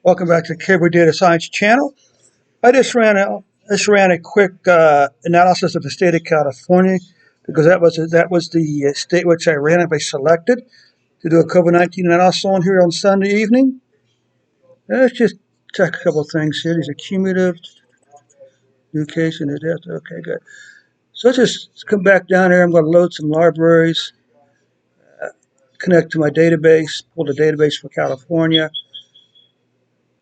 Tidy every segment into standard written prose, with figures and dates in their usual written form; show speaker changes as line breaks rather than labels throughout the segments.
Welcome back to the Cable Data Science channel. I just ran a quick analysis of the state of California because that was the state which I randomly selected to do a COVID-19 analysis on here on Sunday evening. Let's just check a couple of things here. These are cumulative, new case and death. Okay, good. So let's just come back down here. I'm going to load some libraries, connect to my database, pull the database for California.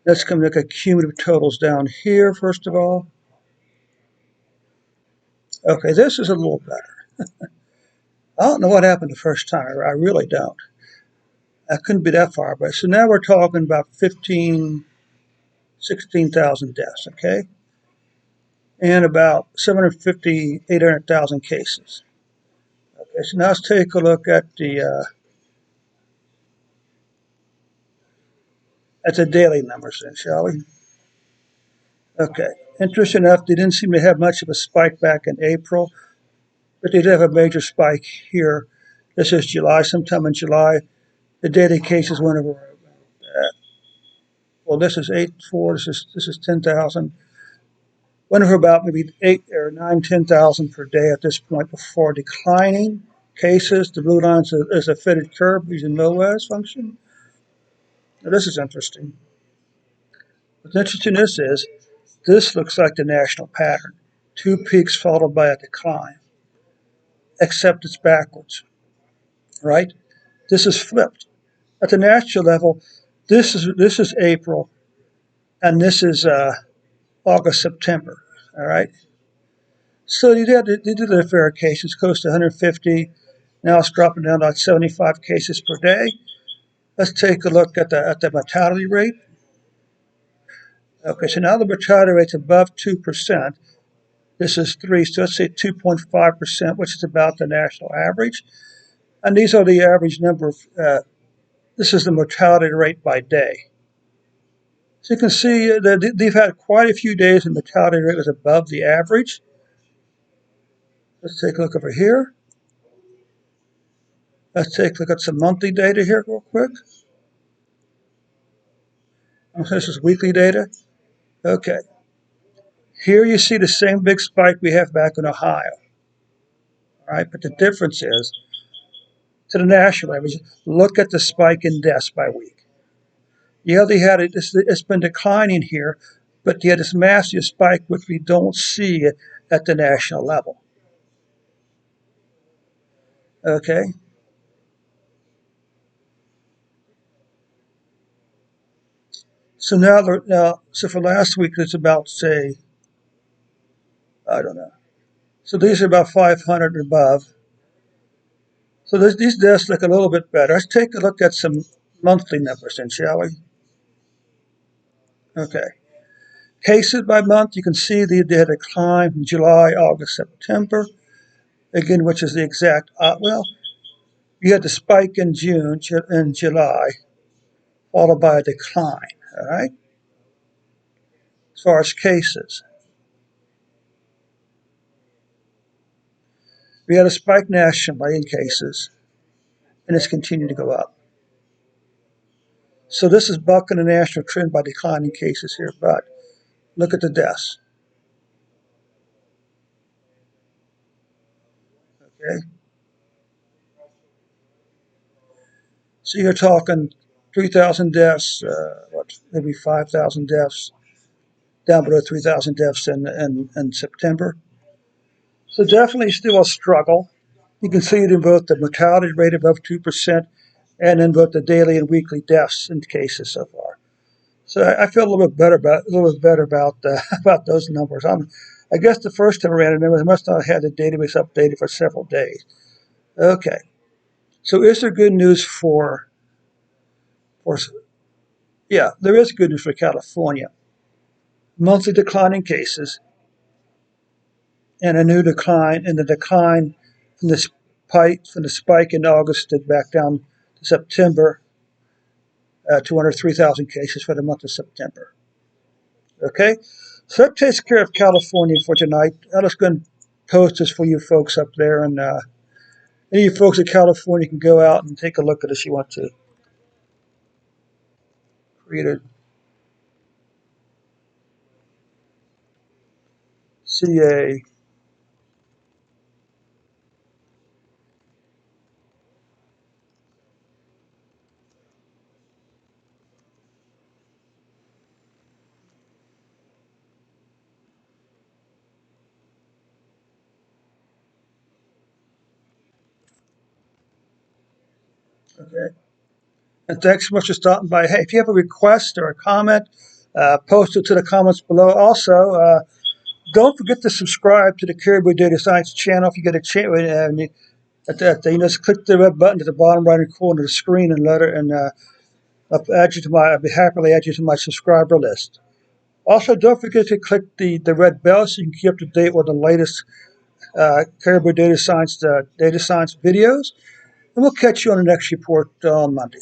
Let's come look at cumulative totals down here, first of all. Okay, this is a little better. I don't know what happened the first time. I really don't. I couldn't be that far, but so now we're talking about 16,000 deaths, okay? And about 750, 800,000 cases. Okay, so now let's take a look at the daily numbers then, shall we? Okay, interesting enough, they didn't seem to have much of a spike back in April, but they did have a major spike here. This is July, sometime in July. The daily cases went over. Well, this is 8.4. This is 10,000. Went over about maybe 8 or 9, 10,000 per day at this point before declining cases. The blue line is a fitted curve using MOAS function. Now, this is interesting. What's interesting this looks like the national pattern. 2 peaks followed by a decline, except it's backwards, right? This is flipped. At the national level, this is April, and this is August, September. All right. So they did their fair cases, close to 150. Now it's dropping down to like 75 cases per day. Let's take a look at the mortality rate. Okay, so now the mortality rate's above 2%. This is 3, so let's say 2.5%, which is about the national average. And these are the average number of, this is the mortality rate by day. So you can see that they've had quite a few days when the mortality rate was above the average. Let's take a look over here. Let's take a look at some monthly data here real quick. This is weekly data. Okay. Here you see the same big spike we have back in Ohio. All right, but the difference is, to the national average, look at the spike in deaths by week. Yeah, they had it. It's been declining here, but you had this massive spike which we don't see at the national level. Okay. So so for last week, it's about, say, I don't know. So these are about 500 and above. So these deaths look a little bit better. Let's take a look at some monthly numbers then, shall we? Okay. Cases by month, you can see they had a climb from July, August, September. Again, which is the exact, you had the spike in June and July, followed by a decline, all right? As far as cases. We had a spike nationally in cases, and it's continued to go up. So this is bucking the national trend by declining cases here, but look at the deaths. Okay. So you're talking 3,000 deaths, maybe 5,000 deaths, down below 3,000 deaths in September. So definitely still a struggle. You can see it in both the mortality rate above 2% and in both the daily and weekly deaths in cases so far. So I feel a little bit better about about those numbers. I guess the first time I ran it, I must not have had the database updated for several days. Okay. So is there good news yeah, there is good news for California. Monthly decline in cases and a new decline, and the decline from the spike in August to back down to September to under 3,000 cases for the month of September. Okay, so that takes care of California for tonight. I'll just go and post this for you folks up there, and any of you folks in California can go out and take a look at this if you want to. Create a CA. Okay. And thanks so much for stopping by. Hey, if you have a request or a comment, post it to the comments below. Also, don't forget to subscribe to the Caribou Data Science channel if you get a chance. Just click the red button at the bottom right hand corner of the screen and I'll be happily add you to my subscriber list. Also, don't forget to click the red bell so you can keep up to date with the latest Caribou data science videos. And we'll catch you on the next report on Monday.